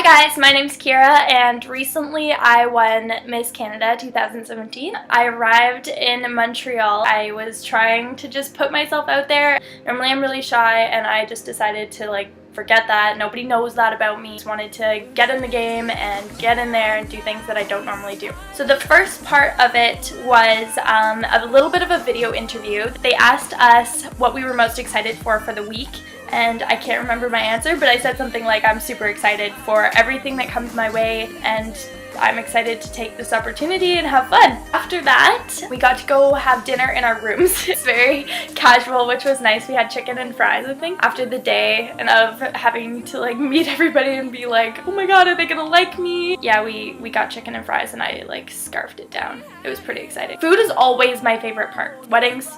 guys, my name's Kira, and recently I won Miss Canada 2017. I arrived in Montreal. I was trying to just put myself out there. Normally I'm really shy, and I just decided to forget that. Nobody knows that about me. Just wanted to get in the game and get in there and do things that I don't normally do. So the first part of it was a little bit of a video interview. They asked us what we were most excited for the week, and I can't remember my answer, but I said something like, I'm super excited for everything that comes my way, and I'm excited to take this opportunity and have fun. After that, we got to go have dinner in our rooms. It's very casual, which was nice. We had chicken and fries, I think. After the day and of having to meet everybody and be like, oh my god, are they gonna like me? Yeah, we got chicken and fries and I scarfed it down. It was pretty exciting. Food is always my favorite part. Weddings,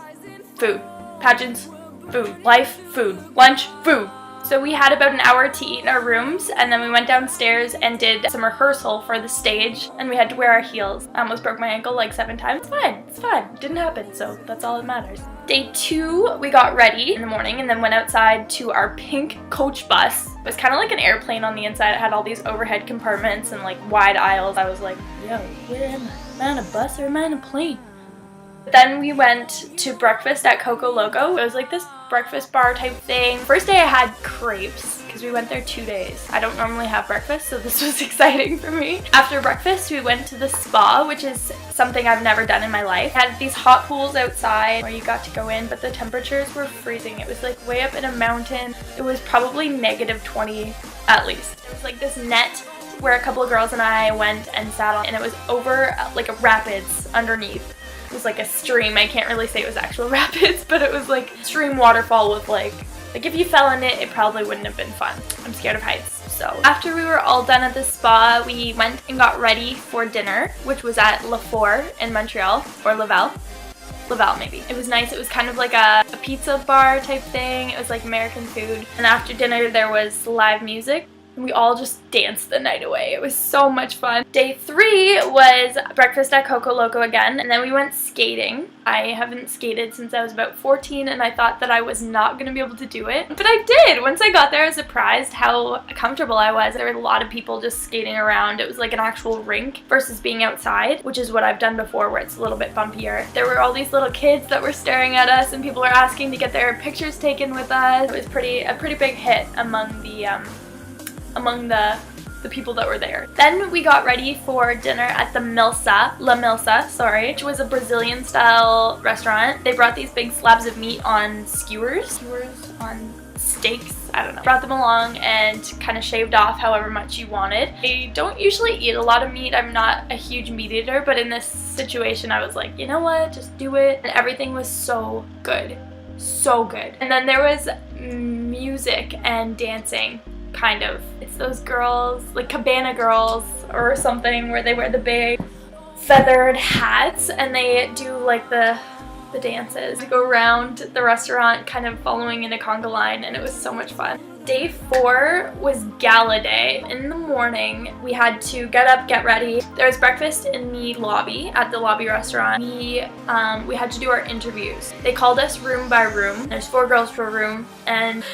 food. Pageants, food. Life, food. Lunch, food. So we had about an hour to eat in our rooms, and then we went downstairs and did some rehearsal for the stage, and we had to wear our heels. I almost broke my ankle 7 times. It's fine, it's fine. It didn't happen, so that's all that matters. Day 2, we got ready in the morning and then went outside to our pink coach bus. It was kind of like an airplane on the inside. It had all these overhead compartments and wide aisles. I was like, yo, where am I? Am I on a bus or am I on a plane? Then we went to breakfast at Coco Loco. It was this breakfast bar type thing. First day I had crepes because we went there 2 days. I don't normally have breakfast, so this was exciting for me. After breakfast, we went to the spa, which is something I've never done in my life. It had these hot pools outside where you got to go in, but the temperatures were freezing. It was way up in a mountain. It was probably -20 at least. It was this net where a couple of girls and I went and sat on, and it was over a rapids underneath. It was a stream. I can't really say it was actual rapids, but it was stream waterfall with if you fell in it, it probably wouldn't have been fun. I'm scared of heights. So after we were all done at the spa, we went and got ready for dinner, which was at Le Fort in Montreal, or Laval. Laval maybe. It was nice. It was kind of a pizza bar type thing. It was American food. And after dinner there was live music. We all just danced the night away. It was so much fun. Day 3 was breakfast at Coco Loco again, and then we went skating. I haven't skated since I was about 14, and I thought that I was not going to be able to do it. But I did! Once I got there, I was surprised how comfortable I was. There were a lot of people just skating around. It was an actual rink versus being outside, which is what I've done before where it's a little bit bumpier. There were all these little kids that were staring at us, and people were asking to get their pictures taken with us. It was a pretty big hit among the people that were there. Then we got ready for dinner at the La Milsa, which was a Brazilian style restaurant. They brought these big slabs of meat on skewers on steaks, I don't know. Brought them along and kind of shaved off however much you wanted. I don't usually eat a lot of meat. I'm not a huge meat eater, but in this situation I was like, you know what, just do it. And everything was so good. So good. And then there was music and dancing. Kind of. It's those girls, cabana girls or something, where they wear the big feathered hats and they do the dances. They go around the restaurant kind of following in a conga line, and it was so much fun. Day 4 was gala day. In the morning, we had to get up, get ready. There was breakfast in the lobby, at the lobby restaurant. We had to do our interviews. They called us room by room. There's 4 girls per room, and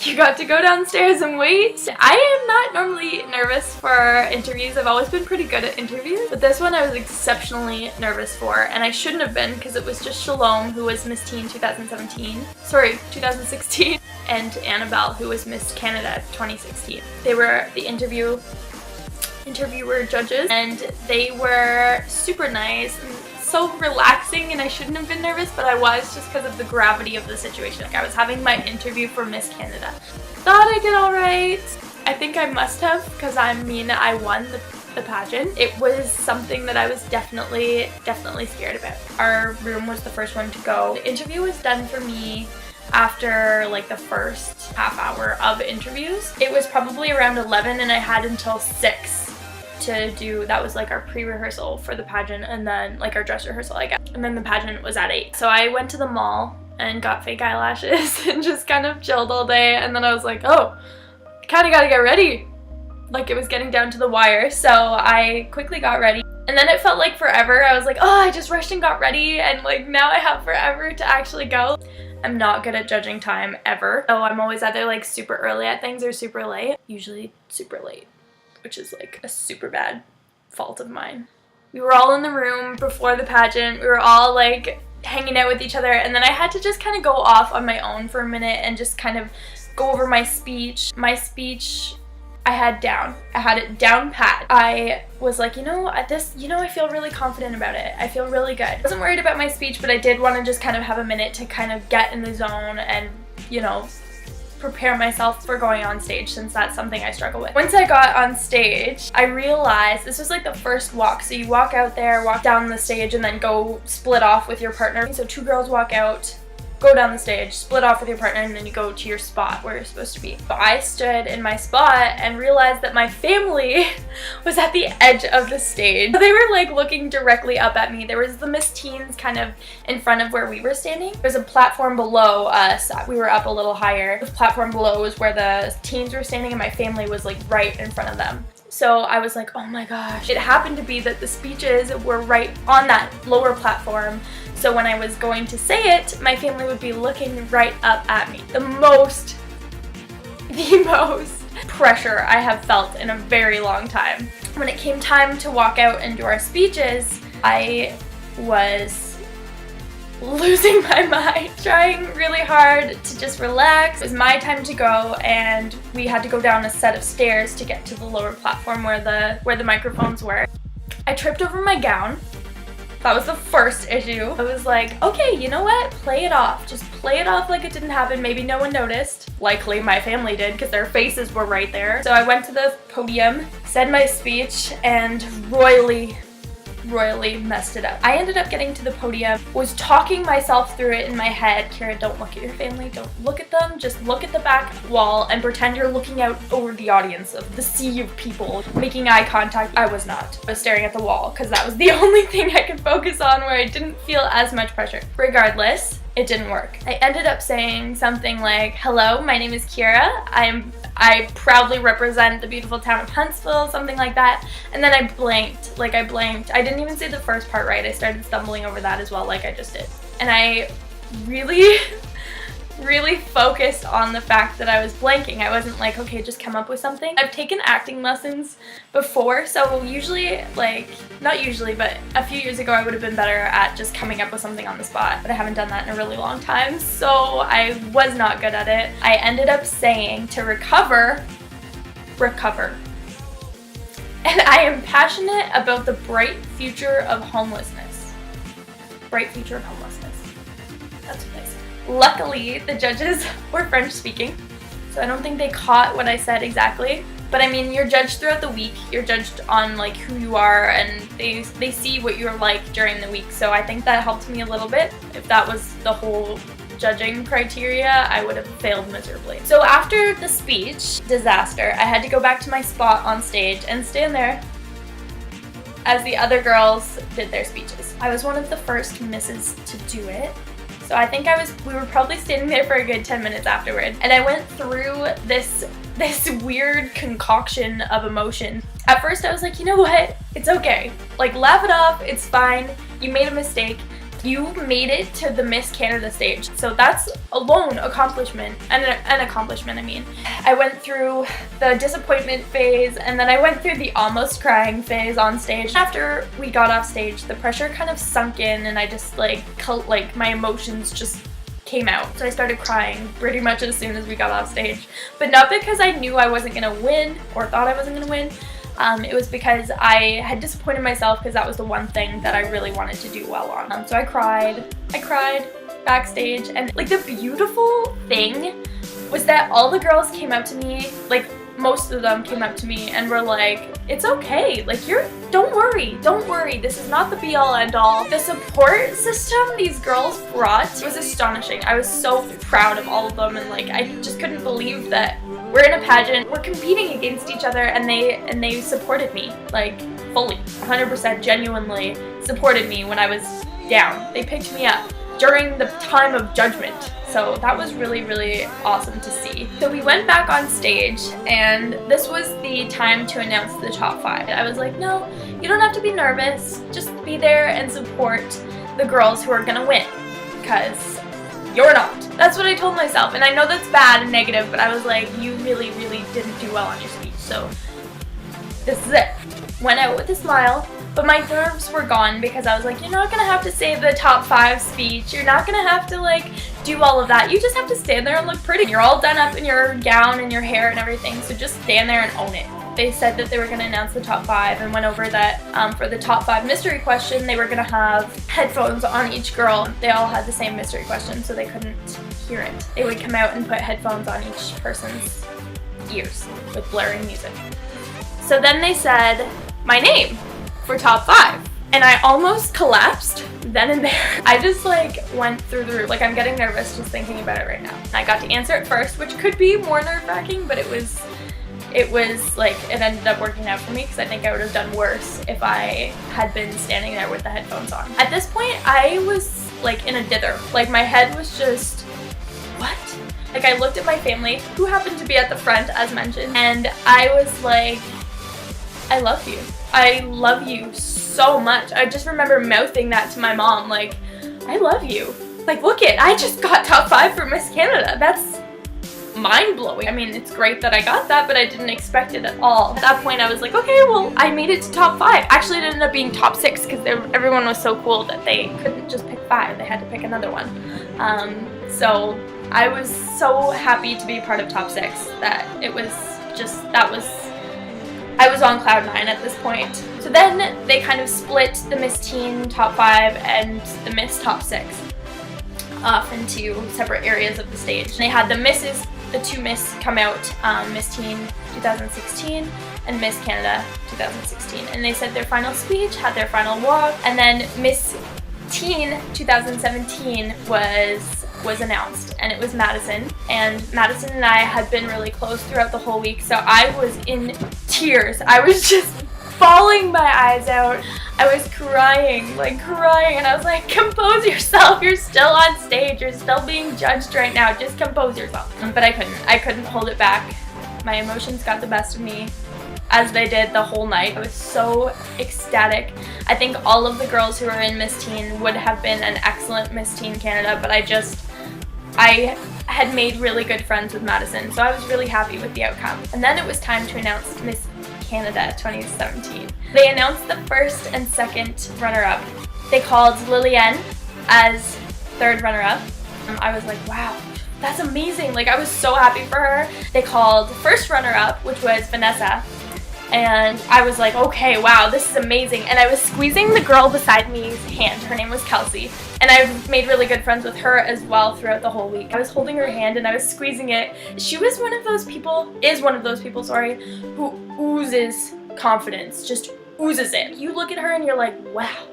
you got to go downstairs and wait. I am not normally nervous for interviews. I've always been pretty good at interviews, but this one I was exceptionally nervous for, and I shouldn't have been because it was just Shalom, who was Miss Teen 2016, and Annabelle, who was Miss Canada 2016. They were the interviewer judges, and they were super nice and so relaxing, and I shouldn't have been nervous, but I was, just because of the gravity of the situation. I was having my interview for Miss Canada. Thought I did alright. I think I must have, because I won the pageant. It was something that I was definitely scared about. Our room was the first one to go. The interview was done for me after the first half hour of interviews. It was probably around 11, and I had until 6 to do. That was our pre-rehearsal for the pageant, and then our dress rehearsal, I guess. And then the pageant was at 8. So I went to the mall and got fake eyelashes and just kind of chilled all day, and then I was like, oh, I kind of gotta get ready. It was getting down to the wire, so I quickly got ready. And then it felt like forever. I was like, oh, I just rushed and got ready, and now I have forever to actually go. I'm not good at judging time ever. So I'm always either like super early at things or super late. Usually super late. which is like a super bad fault of mine. We were all in the room before the pageant. We were all like hanging out with each other, and then I had to just kind of go off on my own for a minute and just kind of go over my speech. My speech I had it down pat. I was like, I feel really confident about it. I feel really good. I wasn't worried about my speech, but I did want to just kind of have a minute to kind of get in the zone and, prepare myself for going on stage, since that's something I struggle with. Once I got on stage, I realized this was like the first walk. So you walk out there, walk down the stage, and then go split off with your partner. So 2 girls walk out, go down the stage, split off with your partner, and then you go to your spot where you're supposed to be. But I stood in my spot and realized that my family was at the edge of the stage. They were like looking directly up at me. There was the Miss Teens kind of in front of where we were standing. There's a platform below us. We were up a little higher. The platform below was where the teens were standing, and my family was like right in front of them. So I was like, oh my gosh. It happened to be that the speeches were right on that lower platform. So when I was going to say it, my family would be looking right up at me. The most pressure I have felt in a very long time. When it came time to walk out and do our speeches, I was losing my mind, trying really hard to just relax. It was my time to go, and we had to go down a set of stairs to get to the lower platform where the microphones were. I tripped over my gown. That was the first issue. I was like, okay, you know what? Play it off. Just play it off like it didn't happen. Maybe no one noticed. Likely my family did, because their faces were right there. So I went to the podium, said my speech, and royally messed it up. I ended up getting to the podium, was talking myself through it in my head. Kira, don't look at your family, don't look at them, just look at the back wall and pretend you're looking out over the audience of the sea of people, making eye contact. I was not. I was staring at the wall, because that was the only thing I could focus on where I didn't feel as much pressure. Regardless, it didn't work. I ended up saying something like, hello, my name is Kira. I proudly represent the beautiful town of Huntsville, something like that. And then I blanked. I didn't even say the first part right. I started stumbling over that as well, like I just did. And I really focused on the fact that I was blanking. I wasn't like, okay, just come up with something. I've taken acting lessons before, so usually, not usually, but a few years ago I would have been better at just coming up with something on the spot, but I haven't done that in a really long time, so I was not good at it. I ended up saying to recover. And I am passionate about the bright future of homelessness. Bright future of homelessness. That's what I said. Luckily, the judges were French speaking, so I don't think they caught what I said exactly. But I mean, you're judged throughout the week. You're judged on like who you are, and they see what you're like during the week. So I think that helped me a little bit. If that was the whole judging criteria, I would have failed miserably. So after the speech disaster, I had to go back to my spot on stage and stand there as the other girls did their speeches. I was one of the first misses to do it. So I think we were probably standing there for a good 10 minutes afterward. And I went through this weird concoction of emotion. At first I was like, you know what? It's okay. Like, laugh it off. It's fine. You made a mistake. You made it to the Miss Canada stage. So that's alone accomplishment. An accomplishment, I mean. I went through the disappointment phase, and then I went through the almost crying phase on stage. After we got off stage, the pressure kind of sunk in, and I just my emotions just came out. So I started crying pretty much as soon as we got off stage. But not because I knew I wasn't gonna win or thought I wasn't gonna win. It was because I had disappointed myself, because that was the one thing that I really wanted to do well on. So I cried backstage, and like the beautiful thing was that all the girls came up to me, like most of them came up to me and were like, it's okay, like don't worry, this is not the be all end all. The support system these girls brought was astonishing. I was so proud of all of them, and like I just couldn't believe that we're in a pageant, we're competing against each other, and they supported me, like fully, 100% genuinely supported me when I was down. They picked me up during the time of judgment. So that was really awesome to see. So we went back on stage, and this was the time to announce the top 5. I was like, no, you don't have to be nervous. Just be there and support the girls who are gonna win, because you're not. That's what I told myself. And I know that's bad and negative, but I was like, you really didn't do well on your speech. So this is it. Went out with a smile, but my nerves were gone because I was like, you're not gonna have to say the top 5 speech. You're not gonna have to like do all of that. You just have to stand there and look pretty. You're all done up in your gown and your hair and everything, so just stand there and own it. They said that they were going to announce the top 5 and went over that for the top 5 mystery question, they were going to have headphones on each girl. They all had the same mystery question, so they couldn't hear it. They would come out and put headphones on each person's ears with blaring music. So then they said my name for top 5. And I almost collapsed then and there. I just like went through the roof. Like, I'm getting nervous just thinking about it right now. I got to answer it first, which could be more nerve-wracking, but it was like, it ended up working out for me because I think I would have done worse if I had been standing there with the headphones on. At this point, I was like in a dither. Like, my head was just, what? Like, I looked at my family, who happened to be at the front, as mentioned, and I was like, I love you. I love you so much. I just remember mouthing that to my mom, like, I love you. Like, look it, I just got top 5 for Miss Canada. That's mind-blowing. I mean, it's great that I got that, but I didn't expect it at all. At that point, I was like, okay, well, I made it to top 5. Actually, it ended up being top 6 because everyone was so cool that they couldn't just pick 5. They had to pick another one. So I was so happy to be part of top 6 that it was just, I was on cloud 9 at this point. So then they kind of split the Miss Teen top 5 and the Miss top 6 off into separate areas of the stage. They had the 2 Miss come out, Miss Teen 2016 and Miss Canada 2016. And they said their final speech, had their final walk, and then Miss Teen 2017 was announced, and it was Madison. And Madison and I had been really close throughout the whole week, so I was in tears. I was just bawling my eyes out. I was crying, and I was like, compose yourself, you're still on stage, you're still being judged right now, just compose yourself. But I couldn't hold it back. My emotions got the best of me, as they did the whole night. I was so ecstatic. I think all of the girls who were in Miss Teen would have been an excellent Miss Teen Canada, but I had made really good friends with Madison, so I was really happy with the outcome. And then it was time to announce Miss Canada 2017. They announced the first and second runner-up. They called Lillian as third runner-up. I was like, wow, that's amazing. Like, I was so happy for her. They called first runner-up, which was Vanessa. And I was like, okay, wow, this is amazing. And I was squeezing the girl beside me's hand. Her name was Kelsey. And I've made really good friends with her as well throughout the whole week. I was holding her hand and I was squeezing it. She was one of those people, who oozes confidence, just oozes it. You look at her and you're like, wow,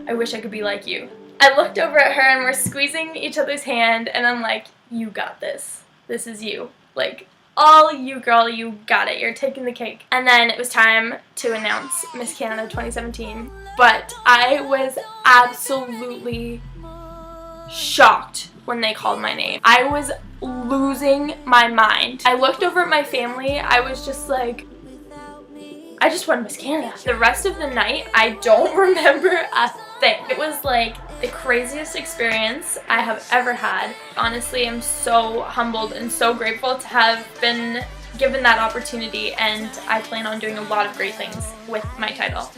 I wish I could be like you. I looked over at her and we're squeezing each other's hand and I'm like, you got this. This is you. Like, all you, girl, you got it. You're taking the cake. And then it was time to announce Miss Canada 2017. But I was absolutely shocked when they called my name. I was losing my mind. I looked over at my family. I was just like, I just won Miss Canada. The rest of the night, I don't remember a thing. It was like the craziest experience I have ever had. Honestly, I'm so humbled and so grateful to have been given that opportunity, and I plan on doing a lot of great things with my title.